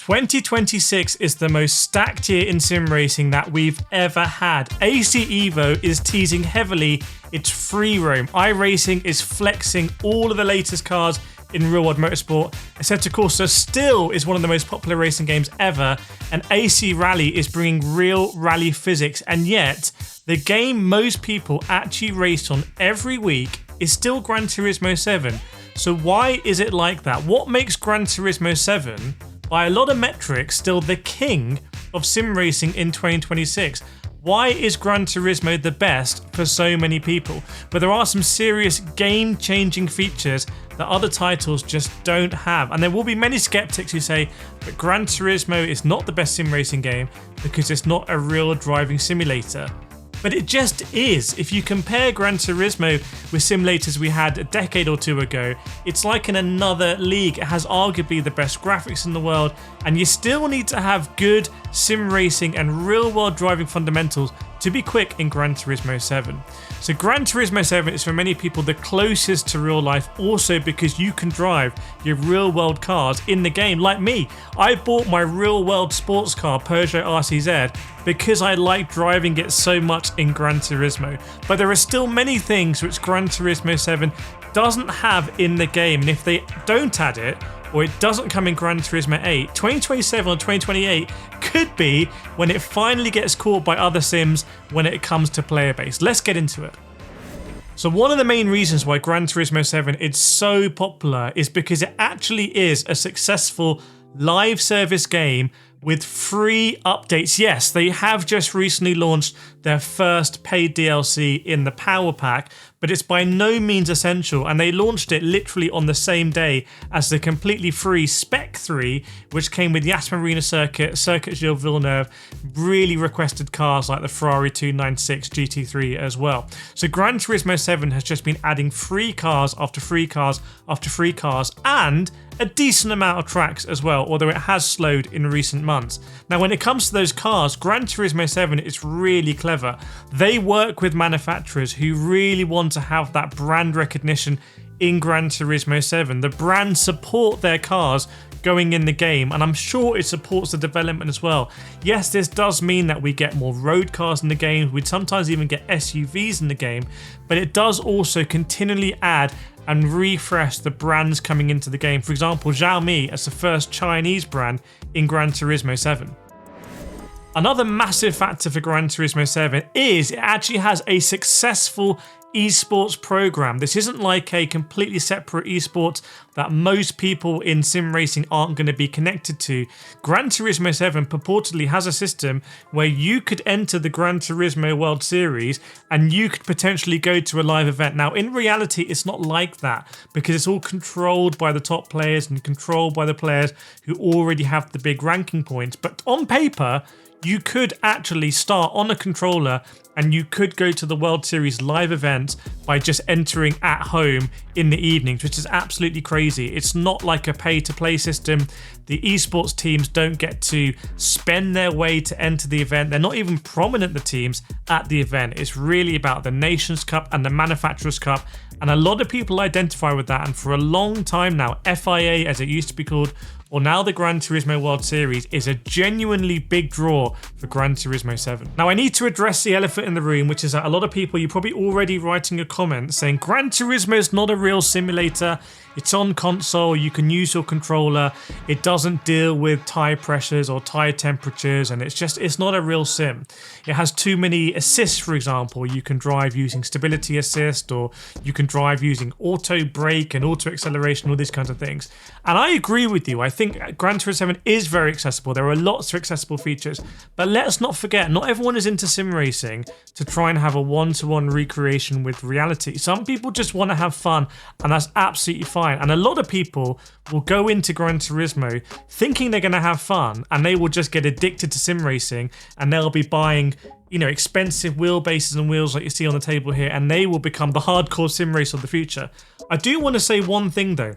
2026 is the most stacked year in sim racing that we've ever had. AC Evo is teasing heavily its free roam. iRacing is flexing all of the latest cars in real world motorsport. ASETEK still is one of the most popular racing games ever, and AC Rally is bringing real rally physics, and yet the game most people actually race on every week is still Gran Turismo 7. So why is it like that? What makes Gran Turismo 7, by a lot of metrics, still the king of sim racing in 2026? Why is Gran Turismo the best for so many people? But there are some serious game-changing features that other titles just don't have. And there will be many skeptics who say that Gran Turismo is not the best sim racing game because it's not a real driving simulator. But it just is. If you compare Gran Turismo with simulators we had a decade or two ago, it's like in another league. It has arguably the best graphics in the world, and you still need to have good sim racing and real world driving fundamentals to be quick in Gran Turismo 7. So Gran Turismo 7 is for many people the closest to real life, also because you can drive your real world cars in the game. Like me, I bought my real world sports car Peugeot RCZ because I like driving it so much in Gran Turismo. But there are still many things which Gran Turismo 7 doesn't have in the game, and if they don't add it, or it doesn't come in Gran Turismo 8, 2027 or 2028 could be when it finally gets caught by other sims when it comes to player base. Let's get into it. So one of the main reasons why Gran Turismo 7 is so popular is because it actually is a successful live service game with free updates. Yes, they have just recently launched their first paid DLC in the Power Pack, but it's by no means essential, and they launched it literally on the same day as the completely free Spec 3, which came with Yas Marina Circuit, Circuit Gilles Villeneuve, really requested cars like the Ferrari 296 GT3 as well. So Gran Turismo 7 has just been adding free cars after free cars after free cars, and a decent amount of tracks as well, although it has slowed in recent months. Now when it comes to those cars, Gran Turismo 7 is really clever. They work with manufacturers who really want to have that brand recognition in Gran Turismo 7. The brands support their cars going in the game, and I'm sure it supports the development as well. Yes, this does mean that we get more road cars in the game, we'd sometimes even get SUVs in the game, but it does also continually add and refresh the brands coming into the game. For example, Xiaomi as the first Chinese brand in Gran Turismo 7. Another massive factor for Gran Turismo 7 is it actually has a successful esports program. This isn't like a completely separate esports that most people in sim racing aren't going to be connected to. Gran Turismo 7 purportedly has a system where you could enter the Gran Turismo World Series and you could potentially go to a live event. Now in reality it's not like that, because it's all controlled by the top players and controlled by the players who already have the big ranking points. But on paper you could actually start on a controller and you could go to the World Series live event by just entering at home in the evenings, which is absolutely crazy. It's not like a pay-to-play system. The esports teams don't get to spend their way to enter the event. They're not even prominent, the teams, at the event. It's really about the Nations Cup and the Manufacturers Cup, and a lot of people identify with that, and for a long time now, FIA, as it used to be called, or now the Gran Turismo World Series, is a genuinely big draw for Gran Turismo 7. Now I need to address the elephant in the room, which is that a lot of people, you're probably already writing a comment saying Gran Turismo is not a real simulator, it's on console, you can use your controller, it doesn't deal with tire pressures or tire temperatures, and it's not a real sim. It has too many assists, for example. You can drive using stability assist, or you can drive using auto brake and auto acceleration, all these kinds of things. And I agree with you. I think Gran Turismo 7 is very accessible. There are lots of accessible features, but let's not forget, not everyone is into sim racing to try and have a one-to-one recreation with reality. Some people just want to have fun, and that's absolutely fine. And a lot of people will go into Gran Turismo thinking they're going to have fun, and they will just get addicted to sim racing, and they'll be buying, you know, expensive wheelbases and wheels like you see on the table here, and they will become the hardcore sim racer of the future. I do want to say one thing though,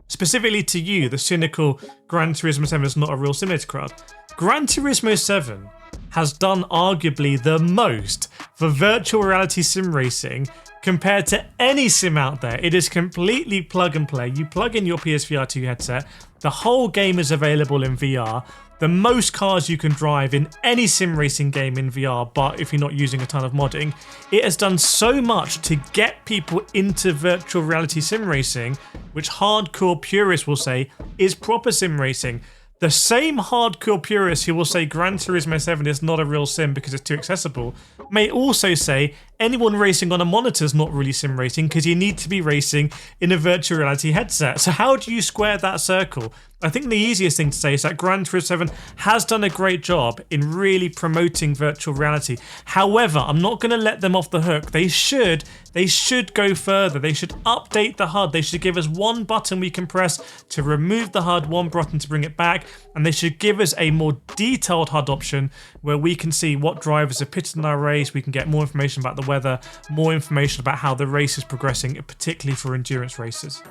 specifically to you, the cynical Gran Turismo 7 is not a real simulator crowd. Gran Turismo 7 has done arguably the most for virtual reality sim racing compared to any sim out there. It is completely plug and play. You plug in your PSVR 2 headset, the whole game is available in VR. The most cars you can drive in any sim racing game in VR, but if you're not using a ton of modding. It has done so much to get people into virtual reality sim racing, which hardcore purists will say is proper sim racing. The same hardcore purists who will say Gran Turismo 7 is not a real sim because it's too accessible may also say anyone racing on a monitor is not really sim racing because you need to be racing in a virtual reality headset. So how do you square that circle? I think the easiest thing to say is that Gran Turismo 7 has done a great job in really promoting virtual reality. However, I'm not going to let them off the hook. They should go further. They should update the HUD. They should give us one button we can press to remove the HUD, one button to bring it back, and they should give us a more detailed HUD option where we can see what drivers are pitted in our race. We can get more information about the weather, more information about how the race is progressing, particularly for endurance races.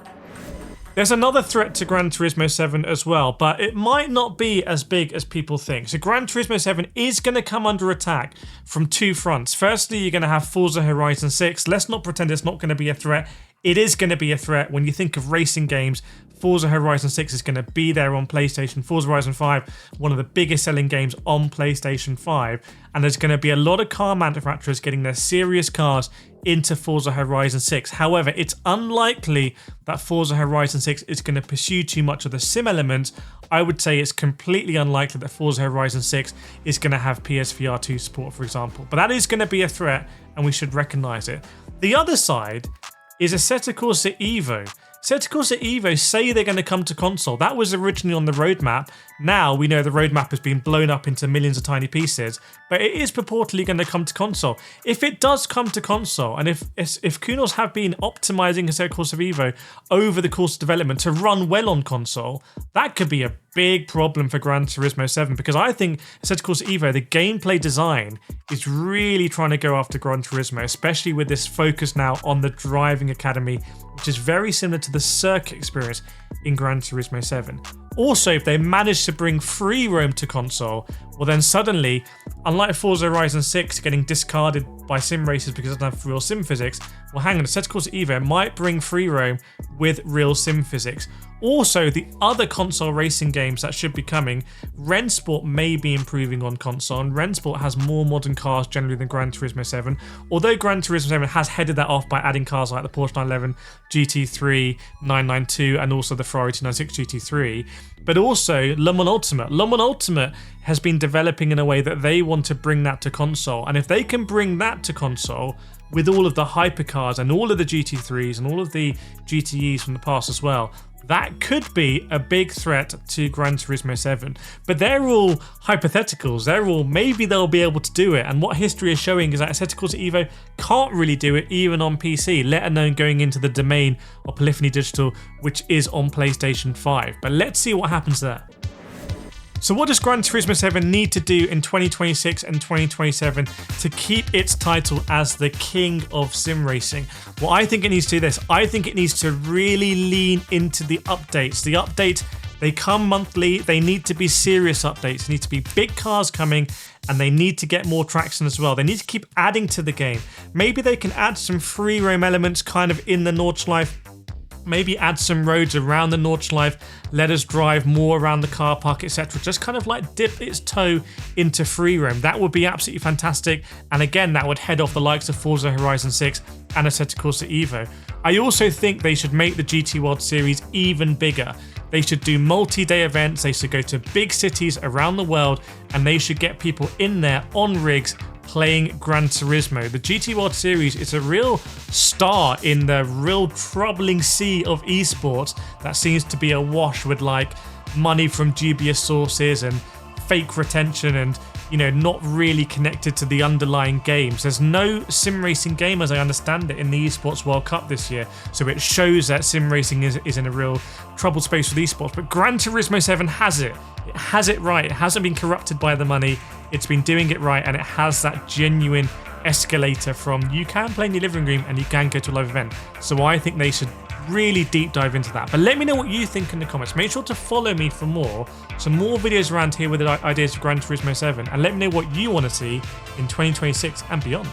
There's another threat to Gran Turismo 7 as well, but it might not be as big as people think. So Gran Turismo 7 is going to come under attack from two fronts. Firstly, you're going to have Forza Horizon 6. Let's not pretend it's not going to be a threat. It is going to be a threat. When you think of racing games, Forza Horizon 6 is going to be there on PlayStation. Forza Horizon 5, one of the biggest selling games on PlayStation 5. And there's going to be a lot of car manufacturers getting their serious cars into Forza Horizon 6. However, it's unlikely that Forza Horizon 6 is going to pursue too much of the sim elements. I would say it's completely unlikely that Forza Horizon 6 is going to have PSVR 2 support, for example. But that is going to be a threat, and we should recognize it. The other side is ASETEK Evo. ASETEK Evo say they're going to come to console. That was originally on the roadmap. Now we know the roadmap has been blown up into millions of tiny pieces, but it is purportedly going to come to console. If it does come to console, and if Kunos have been optimizing ASETEK Evo over the course of development to run well on console, that could be a big problem for Gran Turismo 7, because I think ASETEK Evo, the gameplay design, is really trying to go after Gran Turismo, especially with this focus now on the driving academy, which is very similar to the circuit experience in Gran Turismo 7. Also, if they manage to bring free roam to console, well then suddenly, unlike Forza Horizon 6 getting discarded by sim racers because it doesn't have real sim physics, well hang on, ASETEK Evo might bring free roam with real sim physics. Also, the other console racing games that should be coming, Rennsport may be improving on console, and Rennsport has more modern cars generally than Gran Turismo 7, although Gran Turismo 7 has headed that off by adding cars like the Porsche 911 GT3 992 and also the Ferrari 296 GT3. But also Le Mans Ultimate. Le Mans Ultimate has been developing in a way that they want to bring that to console, and if they can bring that to console with all of the hypercars and all of the GT3s and all of the GTEs from the past as well, that could be a big threat to Gran Turismo 7. But they're all hypotheticals. They're all, maybe they'll be able to do it. And what history is showing is that ASETEK Evo can't really do it even on PC, let alone going into the domain of Polyphony Digital, which is on PlayStation 5. But let's see what happens there. So what does Gran Turismo 7 need to do in 2026 and 2027 to keep its title as the king of sim racing? Well, I think it needs to do this. I think it needs to really lean into the updates. The updates, they come monthly. They need to be serious updates. They need to be big cars coming, and they need to get more traction as well. They need to keep adding to the game. Maybe they can add some free roam elements kind of in the Nordschleife. Maybe add some roads around the Nordschleife, let us drive more around the car park, etc. Just kind of like dip its toe into free roam. That would be absolutely fantastic. And again, that would head off the likes of Forza Horizon 6 and ASETEK Evo. I also think they should make the GT World Series even bigger. They should do multi-day events. They should go to big cities around the world, and they should get people in there on rigs playing Gran Turismo. The GT World Series is a real star in the real troubling sea of esports that seems to be awash with like money from dubious sources and fake retention and, you know, not really connected to the underlying games. There's no sim racing game, as I understand it, in the Esports World Cup this year, so it shows that sim racing is in a real troubled space with esports. But Gran Turismo 7 has it. It has it right. It hasn't been corrupted by the money. It's been doing it right, and it has that genuine escalator from you can play in your living room and you can go to a live event. So I think they should really deep dive into that. But let me know what you think in the comments. Make sure to follow me for some more videos around here with the ideas for Gran Turismo 7, and let me know what you want to see in 2026 and beyond.